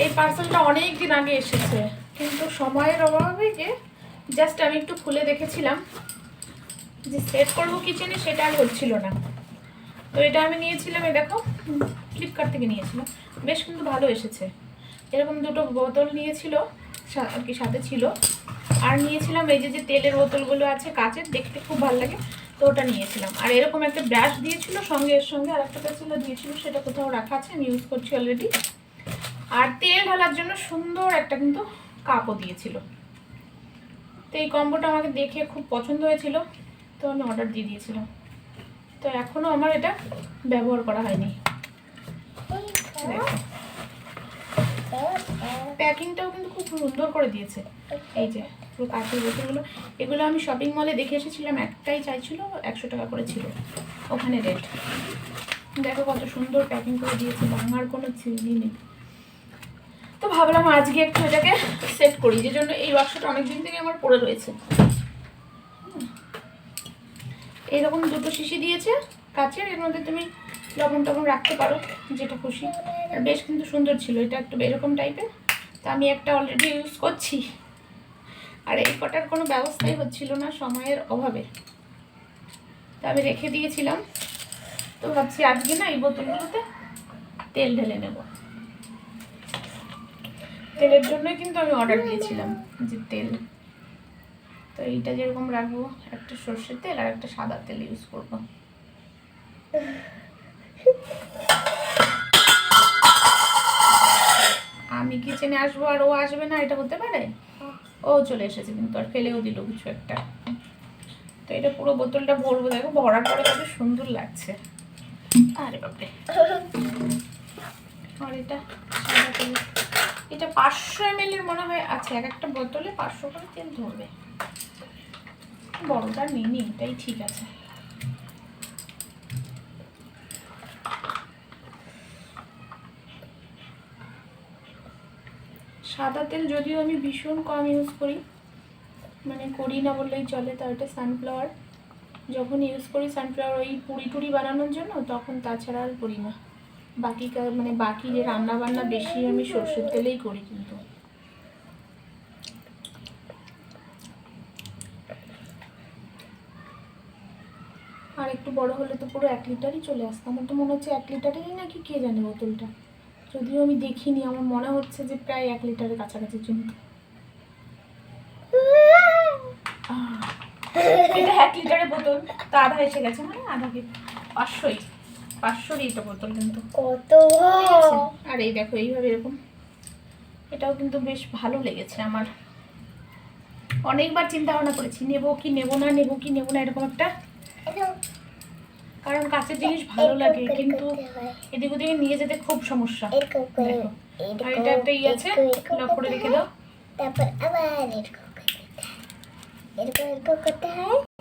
এই পার্সেলটা অনেক দিন আগে এসেছে, কিন্তু সময়ের অভাবে জাস্ট আমি একটু খুলে দেখেছিলাম যে সেট করবো কিচেনে, সেটা আর হচ্ছিল না। তো এটা আমি নিয়েছিলাম, এই দেখো ফ্লিপকার্ট থেকে নিয়েছিলাম, বেশ কিন্তু ভালো এসেছে। এরকম দুটো বোতল নিয়েছিল আর কি সাথে ছিল, আর নিয়েছিলাম এই যে তেলের বোতলগুলো আছে কাচের, দেখতে খুব ভালো লাগে, তো ওটা নিয়েছিলাম। আর এরকম একটা ব্রাশ দিয়েছিল সঙ্গে, এর সঙ্গে আর একটা পেন্সিলও দিয়েছিল, সেটা কোথাও রাখা আছে, আমি ইউজ করছি অলরেডি। আর তেল ঢালার জন্য সুন্দর একটা কিন্তু কাপও দিয়েছিল। তো এই কম্বোটা আমাকে দেখে খুব পছন্দ হয়েছিল, তো আমি অর্ডার দিয়ে দিয়েছিলাম। তো এখনও আমার এটা ব্যবহার করা হয়নি। প্যাকিংটাও কিন্তু খুব সুন্দর করে দিয়েছে। এই যে পুরো কাঁচের বোতলগুলো, এগুলো আমি শপিং মলে দেখে এসেছিলাম, একটাই চাইছিল 100 টাকা করে ছিল ওখানে রেট। দেখো কত সুন্দর প্যাকিং করে দিয়েছে, ভাঙার কোনো চিনি নেই। তো ভাবলাম আজকে একটু এটাকে সেট করি, যে জন্য এই বাক্সটা অনেকদিন থেকে আমার পড়ে রয়েছে। এইরকম দুটো শিশি দিয়েছে কাচের, এর মধ্যে তুমি লবণ টবণ রাখতে পারো যেটা খুশি। আর বেশ কিন্তু সুন্দর ছিল, এটা একটু এরকম টাইপের। তো আমি একটা অলরেডি ইউজ করছি, আর এই কটার কোনো ব্যবস্থাই হচ্ছিল না সময়ের অভাবে, তো আমি রেখে দিয়েছিলাম। তো ভাবছি আজকে না এই বোতলগুলোতে তেল ঢেলে নেব। তেলের জন্যই কিন্তু আমি অর্ডার দিয়েছিলাম যে তেল। তো এইটা যেরকম রাখবো, একটা সর্ষের তেল আর একটা সাদা তেল ইউজ করবো। আমি কিচেনে আসবো আর ও আসবে না, এটা হতে পারে? ও চলে এসেছে কিন্তু, আর ফেলেও দিল কিছু একটা। তো এটা পুরো বোতলটা ভরবো, দেখো ভরার পরে কত সুন্দর লাগছে। আরে বাপরে। আর এটা সাদা তেল, এটা 500 ml এর মনে হয় আছে, এক একটা বোতলে 500 করে তেল ধরবে। বড়টা নিইনি, এটাই ঠিক আছে। সাদা তেল যদিও আমি ভীষণ কম ইউজ করি, মানে করি না বললেই চলে। তো এটা সানফ্লাওয়ার, যখন ইউজ করি সানফ্লাওয়ার ওই পুরি টুরি বানানোর জন্য, তখন তাছাড়া আর করি না। বাকি মানে বাকি যে রান্না বান্না বেশি আমি সর্ষের তেলেই করি কিন্তু। আর একটু বড় হলে তো পুরো 1 লিটারই চলে আসতো। আমার তো মনে হচ্ছে 1 লিটারেরই নাকি, কে জানে বোতলটা, যদিও আমি দেখিনি। আমার মনে হচ্ছে যে প্রায় 1 লিটারের কাছাকাছি কিন্তু। এটা 1 লিটারের বোতল, তো আধা এসে গেছে, মানে আধা কি 500ই এটা বোতল কিন্তু। কত! আর এই দেখো এইভাবে এরকম, এটাও কিন্তু বেশ ভালো লেগেছে আমার। অনেকবার চিন্তা ভাবনা করেছি নেবো কি নেবো না, নেবো কি নেবো না, এরকম একটা, কারণ কাঁচের জিনিস ভালো লাগে, কিন্তু এদিক ওদিকে নিয়ে যেতে খুব সমস্যা। দেখো আর এটা একটা আছে, লক করে রেখে দাও। তারপর আবার এরকম করতে হয়।